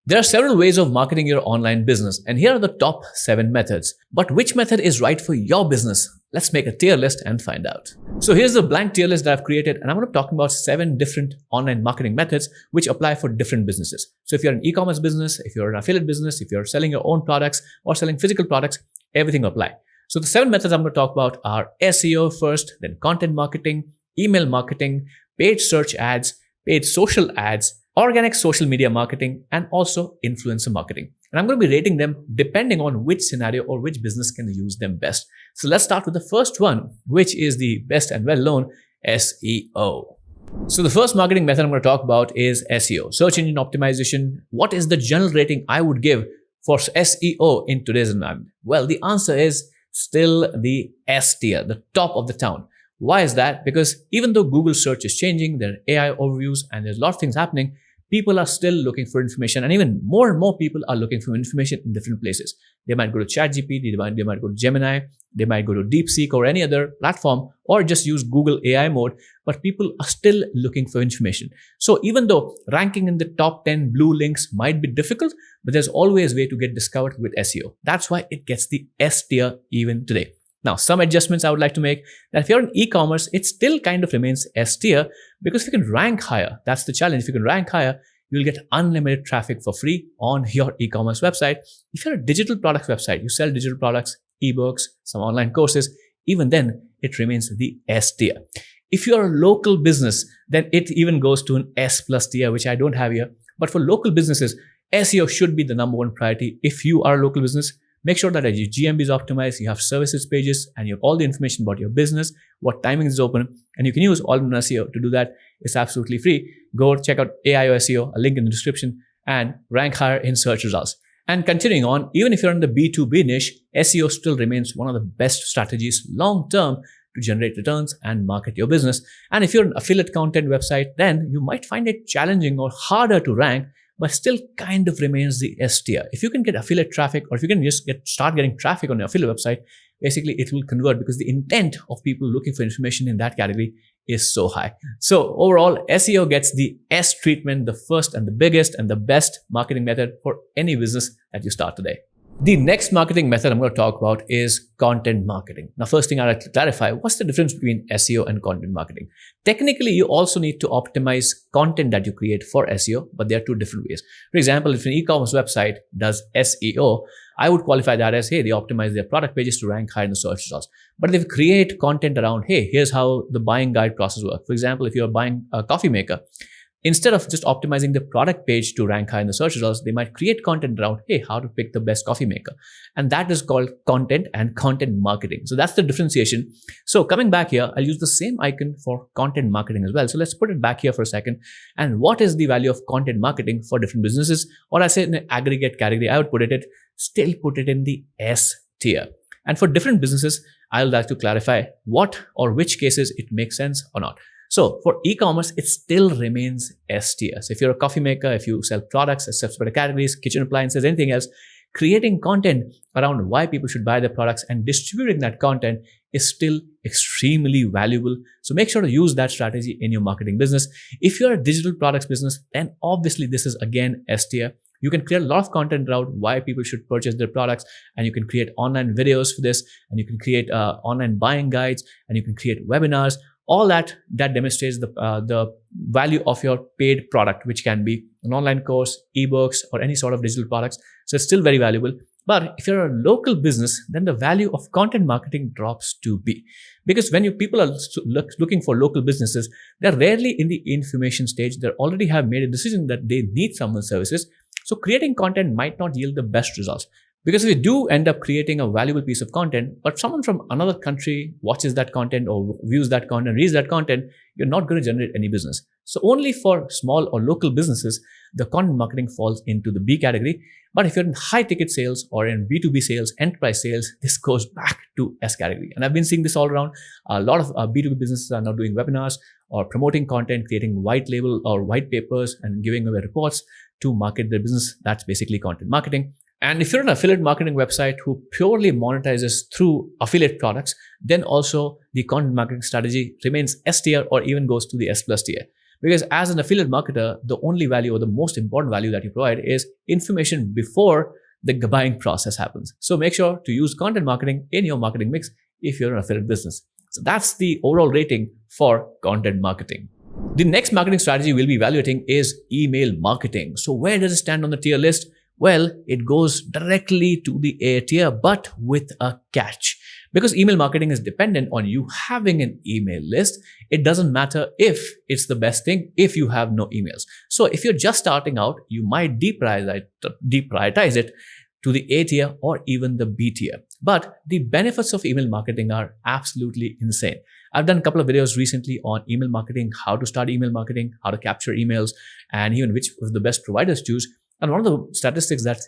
There are several ways of marketing your online business, and here are the top 7 methods. But which method is right for your business? Let's make a tier list and find out. So here's the blank tier list that I've created, and I'm going to be talking about 7 different online marketing methods which apply for different businesses. So if you're an e-commerce business, if you're an affiliate business, if you're selling your own products or selling physical products, everything will apply. So the 7 methods I'm going to talk about are SEO first, then content marketing, email marketing, paid search ads, paid social ads, organic social media marketing, and also influencer marketing. And I'm going to be rating them depending on which scenario or which business can use them best. So let's start with the first one, which is the best and well-known SEO. So the first marketing method I'm going to talk about is SEO, search engine optimization. What is the general rating I would give for SEO in today's environment? Well, the answer is still the S tier, the top of the town. Why is that? Because even though Google search is changing, there are AI overviews, and there's a lot of things happening, people are still looking for information, and even more people are looking for information in different places. They might go to ChatGPT, they might go to Gemini, they might go to DeepSeek or any other platform, or just use Google AI mode, but people are still looking for information. So even though ranking in the top 10 blue links might be difficult, but there's always a way to get discovered with SEO. That's why it gets the S tier even today. Now, some adjustments I would like to make, that if you're in e-commerce, it still kind of remains S tier, because if you can rank higher, that's the challenge. If you can rank higher, you'll get unlimited traffic for free on your e-commerce website. If you're a digital products website, you sell digital products, ebooks, some online courses, even then it remains the S tier. If you're a local business, then it even goes to an S plus tier, which I don't have here. But for local businesses, SEO should be the number one priority. If you are a local business, make sure that your GMB is optimized, you have services pages, and you have all the information about your business, what timing is open, and you can use all-in-one SEO to do that. It's absolutely free. Go check out AIO SEO, a link in the description, and rank higher in search results. And continuing on, even if you're in the B2B niche, SEO still remains one of the best strategies long-term to generate returns and market your business. And if you're an affiliate content website, then you might find it challenging or harder to rank, but still kind of remains the S tier. If you can get affiliate traffic, or if you can just start getting traffic on your affiliate website, basically it will convert, because the intent of people looking for information in that category is so high. So overall, SEO gets the S treatment, the first and the biggest and the best marketing method for any business that you start today. The next marketing method I'm going to talk about is content marketing. Now, first thing I'd like to clarify, what's the difference between SEO and content marketing? Technically, you also need to optimize content that you create for SEO, but there are 2 different ways. For example, if an e-commerce website does SEO, I would qualify that as, hey, they optimize their product pages to rank high in the search results. But if they create content around, hey, here's how the buying guide process works. For example, if you're buying a coffee maker, instead of just optimizing the product page to rank high in the search results, they might create content around, hey, how to pick the best coffee maker. And that is called content and content marketing. So that's the differentiation. So coming back here, I'll use the same icon for content marketing as well. So let's put it back here for a second. And what is the value of content marketing for different businesses? Or I say in an aggregate category, I would still put it in the S tier. And for different businesses, I'll like to clarify what or which cases it makes sense or not. So for e-commerce, it still remains S tier. So if you're a coffee maker, if you sell products, accessory categories, kitchen appliances, anything else, creating content around why people should buy their products and distributing that content is still extremely valuable. So make sure to use that strategy in your marketing business. If you're a digital products business, then obviously this is again S tier. You can create a lot of content around why people should purchase their products, and you can create online videos for this, and you can create online buying guides, and you can create webinars. All that demonstrates the value of your paid product, which can be an online course, ebooks, or any sort of digital products. So it's still very valuable. But if you're a local business, then the value of content marketing drops to B. Because when people are looking for local businesses, they're rarely in the information stage. They already have made a decision that they need someone's services. So creating content might not yield the best results. Because if you do end up creating a valuable piece of content, but someone from another country watches that content or views that content, reads that content, you're not going to generate any business. So only for small or local businesses, the content marketing falls into the B category. But if you're in high ticket sales or in B2B sales, enterprise sales, this goes back to S category. And I've been seeing this all around. A lot of B2B businesses are now doing webinars or promoting content, creating white label or white papers and giving away reports to market their business. That's basically content marketing. And if you're an affiliate marketing website who purely monetizes through affiliate products, then also the content marketing strategy remains S tier or even goes to the S plus tier. Because as an affiliate marketer, the only value or the most important value that you provide is information before the buying process happens. So make sure to use content marketing in your marketing mix if you're an affiliate business. So that's the overall rating for content marketing. The next marketing strategy we'll be evaluating is email marketing. So where does it stand on the tier list? Well, it goes directly to the A tier, but with a catch. Because email marketing is dependent on you having an email list. It doesn't matter if it's the best thing if you have no emails. So if you're just starting out, you might deprioritize it to the A tier or even the B tier. But the benefits of email marketing are absolutely insane. I've done a couple of videos recently on email marketing, how to start email marketing, how to capture emails, and even which of the best providers choose. And one of the statistics that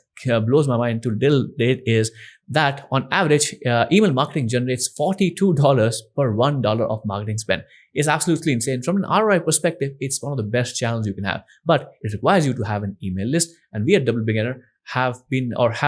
blows my mind to date is that on average, email marketing generates $42 per $1 of marketing spend. It's absolutely insane. From an ROI perspective, it's one of the best channels you can have, but it requires you to have an email list. And we at Double Beginner have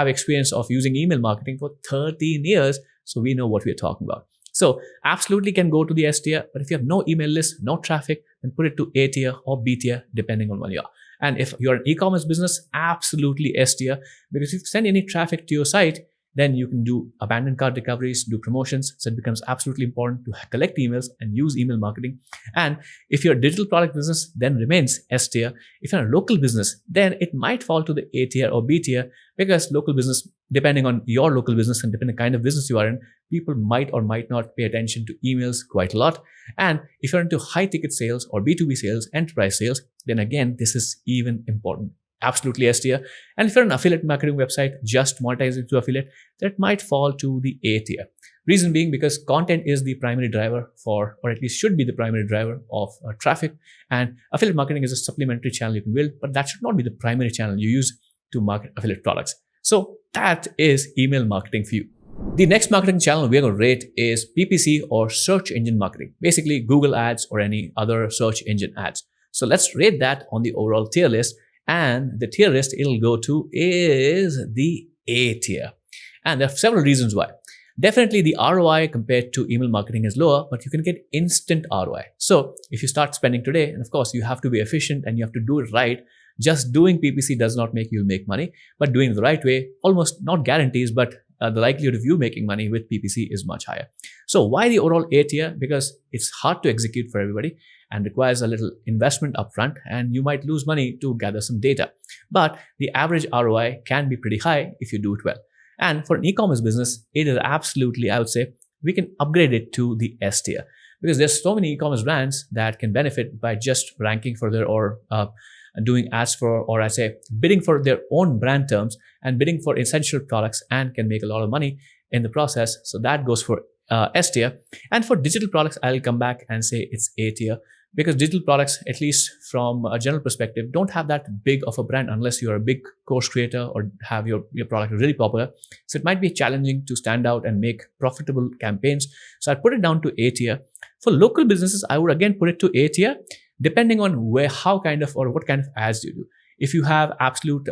experience of using email marketing for 13 years. So we know what we're talking about. So absolutely can go to the S tier, but if you have no email list, no traffic, then put it to A tier or B tier, depending on where you are. And if you're an e-commerce business, absolutely S tier, because if you send any traffic to your site, then you can do abandoned cart recoveries, do promotions. So it becomes absolutely important to collect emails and use email marketing. And if you're a digital product business, then remains S tier. If you're a local business, then it might fall to the A tier or B tier, because local business, depending on your local business and depending on the kind of business you are in, people might or might not pay attention to emails quite a lot. And if you're into high ticket sales or B2B sales, enterprise sales, then again, this is even important. Absolutely S tier. And if you're an affiliate marketing website just monetizing through affiliate, that might fall to the A tier. Reason being because content is the primary driver for, or at least should be the primary driver of traffic. And affiliate marketing is a supplementary channel you can build, but that should not be the primary channel you use to market affiliate products. So that is email marketing for you. The next marketing channel we're going to rate is PPC or search engine marketing, basically Google ads or any other search engine ads. So let's rate that on the overall tier list. And the tier list it'll go to is the A tier. And there are several reasons why. Definitely the ROI compared to email marketing is lower, but you can get instant ROI. So if you start spending today, and of course you have to be efficient and you have to do it right, just doing PPC does not make you make money, but doing it the right way almost not guarantees, but the likelihood of you making money with PPC is much higher. So why the overall A tier? Because it's hard to execute for everybody and requires a little investment upfront, and you might lose money to gather some data. But the average ROI can be pretty high if you do it well. And for an e-commerce business, it is absolutely, I would say, we can upgrade it to the S tier, because there's so many e-commerce brands that can benefit by just ranking for their or doing ads for, or I say bidding for their own brand terms and bidding for essential products, and can make a lot of money in the process. So that goes for S tier. And for digital products, I'll come back and say it's A tier, because digital products, at least from a general perspective, don't have that big of a brand unless you're a big course creator or have your product really popular. So it might be challenging to stand out and make profitable campaigns. So I'd put it down to A tier. For local businesses, I would again put it to A tier, depending on how kind of or what kind of ads you do. If you have absolute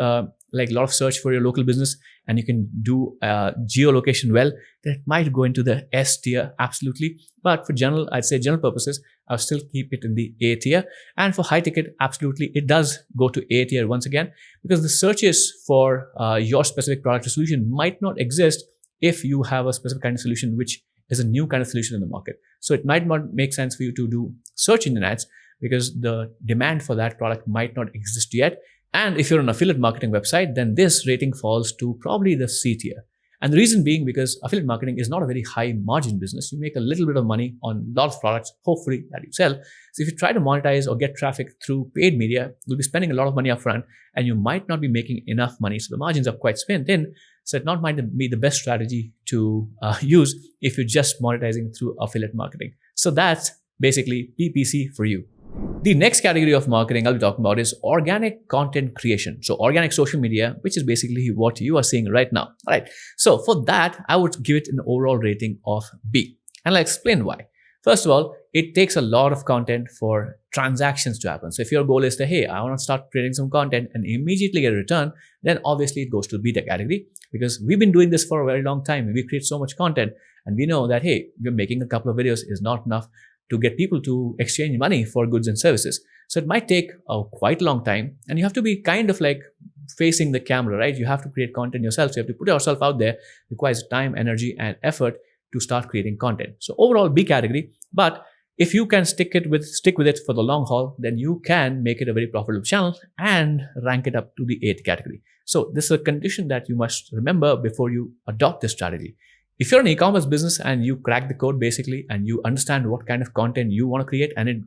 like a lot of search for your local business and you can do geolocation well, then it might go into the S tier, absolutely. But for I'd say general purposes, I'll still keep it in the A tier. And for high ticket, absolutely, it does go to A tier once again, because the searches for your specific product or solution might not exist if you have a specific kind of solution, which is a new kind of solution in the market. So it might not make sense for you to do search engine ads, because the demand for that product might not exist yet. And if you're an affiliate marketing website, then this rating falls to probably the C tier. And the reason being because affiliate marketing is not a very high margin business. You make a little bit of money on a lot of products, hopefully, that you sell. So if you try to monetize or get traffic through paid media, you'll be spending a lot of money upfront and you might not be making enough money. So the margins are quite thin. So it might be the best strategy to use if you're just monetizing through affiliate marketing. So that's basically PPC for you. The next category of marketing I'll be talking about is organic content creation. So organic social media, which is basically what you are seeing right now. All right. So for that, I would give it an overall rating of B. And I'll explain why. First of all, it takes a lot of content for transactions to happen. So if your goal is to, hey, I want to start creating some content and immediately get a return, then obviously it goes to the beta category, because we've been doing this for a very long time. We create so much content and we know that, hey, we're making a couple of videos is not enough to get people to exchange money for goods and services. So it might take a quite long time, and you have to be kind of like facing the camera, right? You have to create content yourself. So you have to put yourself out there. It requires time, energy, and effort to start creating content. So overall, B category. But if you can stick with it for the long haul, then you can make it a very profitable channel and rank it up to the 8 category. So this is a condition that you must remember before you adopt this strategy. If you're an e-commerce business and you crack the code basically, and you understand what kind of content you want to create and it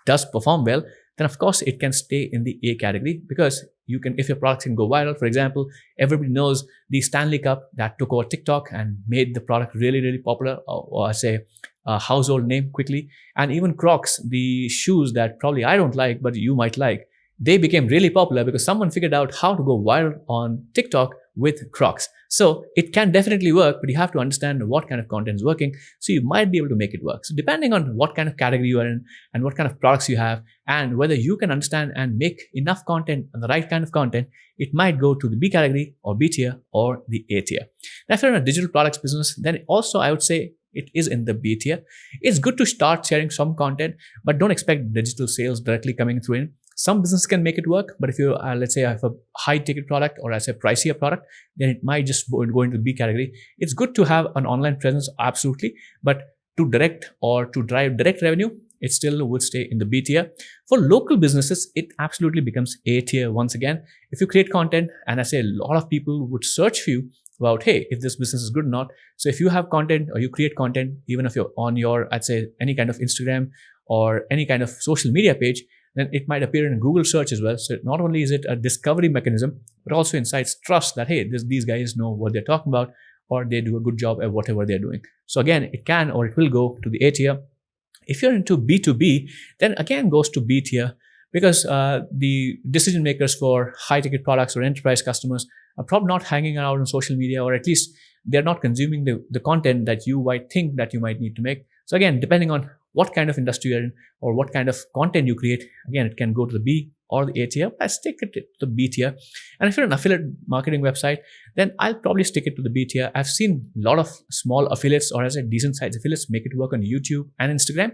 does perform well, then of course it can stay in the A category, because you can, if your products can go viral. For example, everybody knows the Stanley Cup that took over TikTok and made the product really, really popular, or I say a household name quickly. And even Crocs, the shoes that probably I don't like, but you might like, they became really popular because someone figured out how to go viral on TikTok with Crocs. So it can definitely work, but you have to understand what kind of content is working. So you might be able to make it work. So depending on what kind of category you are in and what kind of products you have, and whether you can understand and make enough content and the right kind of content, it might go to the B category or B tier or the A tier. Now, if you're in a digital products business, then also I would say it is in the B tier. It's good to start sharing some content, but don't expect digital sales directly coming through in. Some business can make it work, but if you, let's say, have a high ticket product or as a pricier product, then it might just go into the B category. It's good to have an online presence, absolutely, but to direct or to drive direct revenue, it still would stay in the B tier. For local businesses, it absolutely becomes A tier once again. If you create content, and I say a lot of people would search for you about, hey, if this business is good or not. So if you have content or you create content, even if you're on your, I'd say, any kind of Instagram or any kind of social media page, then it might appear in Google search as well. So not only is it a discovery mechanism, but also incites trust that, hey, these guys know what they're talking about, or they do a good job at whatever they're doing. So again, it can or it will go to the A tier. If you're into B2B, then again goes to B tier, because the decision makers for high ticket products or enterprise customers are probably not hanging out on social media, or at least they're not consuming the content that you might think that you might need to make. So again, depending on what kind of industry you're in or what kind of content you create, again, it can go to the B or the A tier. I stick it to the B tier. And if you're an affiliate marketing website, then I'll probably stick it to the B tier. I've seen a lot of small affiliates, or as I said, decent sized affiliates, make it work on YouTube and Instagram,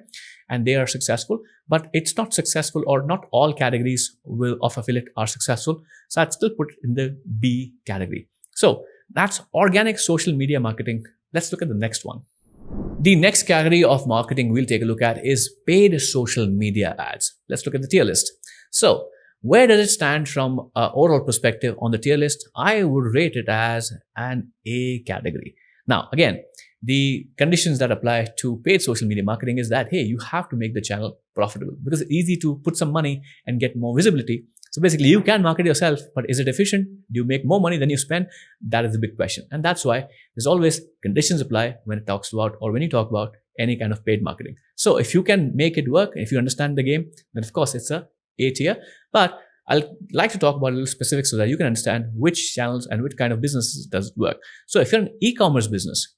and they are successful, but it's not successful, or not all categories of affiliate are successful. So I'd still put it in the B category. So that's organic social media marketing. Let's look at the next one. The next category of marketing we'll take a look at is paid social media ads. Let's look at the tier list. So where does it stand from an overall perspective on the tier list? I would rate it as an A category. Now, again, the conditions that apply to paid social media marketing is that, hey, you have to make the channel profitable, because it's easy to put some money and get more visibility. So basically, you can market yourself, but is it efficient? Do you make more money than you spend? That is the big question. And that's why there's always conditions apply when it talks about, or when you talk about any kind of paid marketing. So if you can make it work, if you understand the game, then of course it's a A tier. But I'll like to talk about a little specifics so that you can understand which channels and which kind of businesses does it work. So if you're an e-commerce business,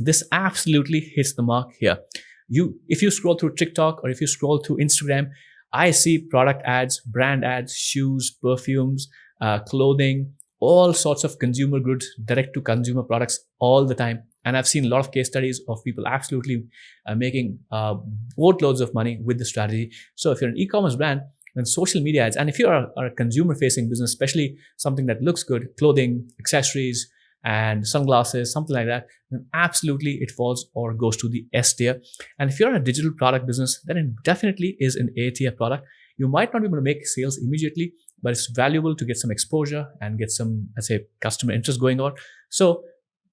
this absolutely hits the mark here. If you scroll through TikTok or if you scroll through Instagram, I see product ads, brand ads, shoes, perfumes, clothing, all sorts of consumer goods, direct to consumer products all the time. And I've seen a lot of case studies of people absolutely making boatloads of money with the strategy. So if you're an e-commerce brand, then social media ads, and if you're a consumer facing business, especially something that looks good, clothing, accessories, and sunglasses, something like that, then absolutely it falls or goes to the S tier. And if you're a digital product business, then it definitely is an A tier product. You might not be able to make sales immediately, but it's valuable to get some exposure and get some, let's say, customer interest going on. So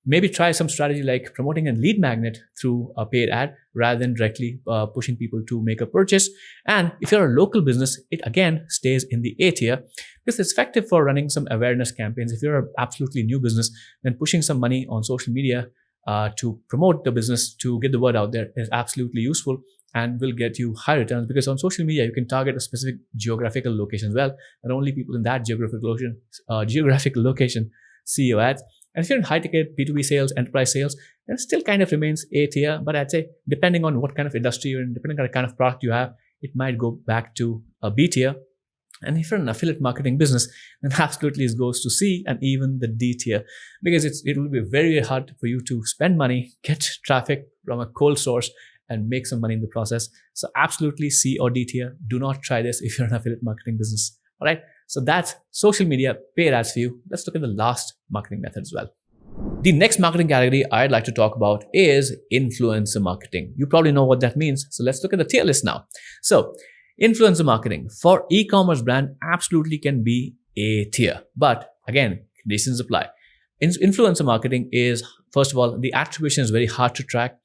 maybe try some strategy like promoting a lead magnet through a paid ad rather than directly pushing people to make a purchase. And if you're a local business, it again stays in the A tier because it's effective for running some awareness campaigns. If you're an absolutely new business, then pushing some money on social media to promote the business, to get the word out there, is absolutely useful and will get you high returns, because on social media, you can target a specific geographical location as well, and only people in that geographical location see your ads. And if you're in high ticket B2B sales, enterprise sales, then it still kind of remains A tier. But I'd say depending on what kind of industry you're in, depending on the kind of product you have, it might go back to a B tier. And if you're an affiliate marketing business, then absolutely it goes to C and even the D tier, because it will be very hard for you to spend money, get traffic from a cold source, and make some money in the process. So absolutely C or D tier. Do not try this if you're an affiliate marketing business. All right. So that's social media paid ads for you. Let's look at the last marketing method as well. The next marketing category I'd like to talk about is influencer marketing. You probably know what that means. So let's look at the tier list now. So influencer marketing for e-commerce brand absolutely can be A tier. But again, conditions apply. Influencer marketing is, first of all, the attribution is very hard to track.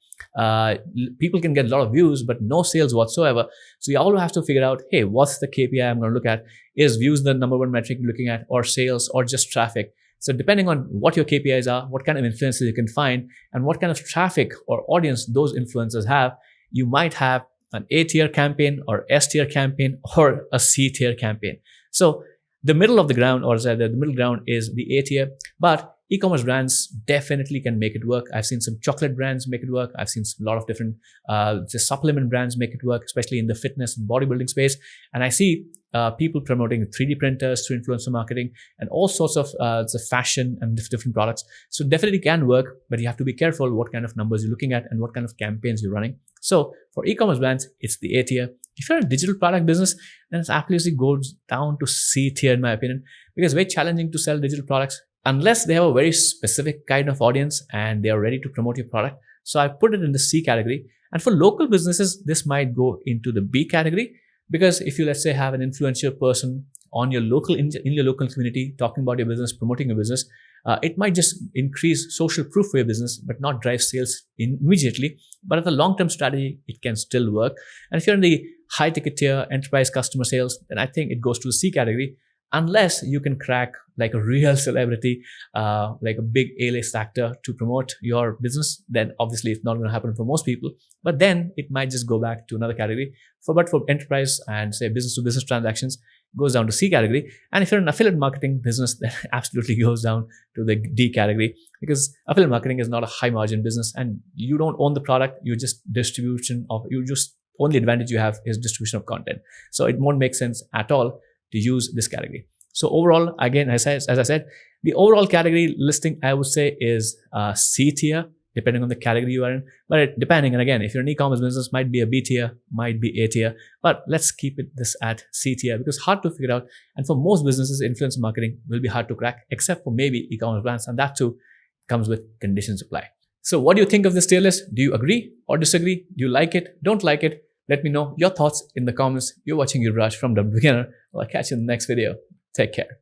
People can get a lot of views, but no sales whatsoever. So you all have to figure out, hey, what's the KPI I'm going to look at? Is views the number one metric you're looking at, or sales, or just traffic? So depending on what your KPIs are, what kind of influencers you can find, and what kind of traffic or audience those influencers have, you might have an A tier campaign or S tier campaign or a C tier campaign. So the middle of the ground, or the middle ground, is the A tier, but e-commerce brands definitely can make it work. I've seen some chocolate brands make it work. I've seen a lot of different supplement brands make it work, especially in the fitness and bodybuilding space. And I see people promoting 3D printers through influencer marketing and all sorts of the fashion and different products. So definitely can work, but you have to be careful what kind of numbers you're looking at and what kind of campaigns you're running. So for e-commerce brands, it's the A tier. If you're a digital product business, then it absolutely goes down to C tier in my opinion, because it's very challenging to sell digital products unless they have a very specific kind of audience and they are ready to promote your product. So I put it in the C category. And for local businesses, this might go into the B category, because if you, let's say, have an influential person on your local, in your local community, talking about your business, promoting your business, it might just increase social proof for your business, but not drive sales immediately. But as a long-term strategy, it can still work. And if you're in the high ticket tier enterprise customer sales, then I think it goes to the C category, unless you can crack like a real celebrity, like a big A-list actor to promote your business. Then obviously it's not going to happen for most people, but then it might just go back to another category. But for enterprise and say business to business transactions, goes down to C category. And if you're an affiliate marketing business, then absolutely goes down to the D category, because affiliate marketing is not a high margin business and you don't own the product. You just only advantage you have is distribution of content. So it won't make sense at all to use this category. So overall, again, as I said, the overall category listing, I would say, is C tier, depending on the category you are in. But depending, and again, if you're an e-commerce business, might be a B tier, might be A tier. But let's keep this at C tier, because it's hard to figure out. And for most businesses, influencer marketing will be hard to crack, except for maybe e-commerce brands. And that too comes with conditions apply. So what do you think of this tier list? Do you agree or disagree? Do you like it? Don't like it? Let me know your thoughts in the comments. You're watching Yuvraj from The Beginner. I'll catch you in the next video. Take care.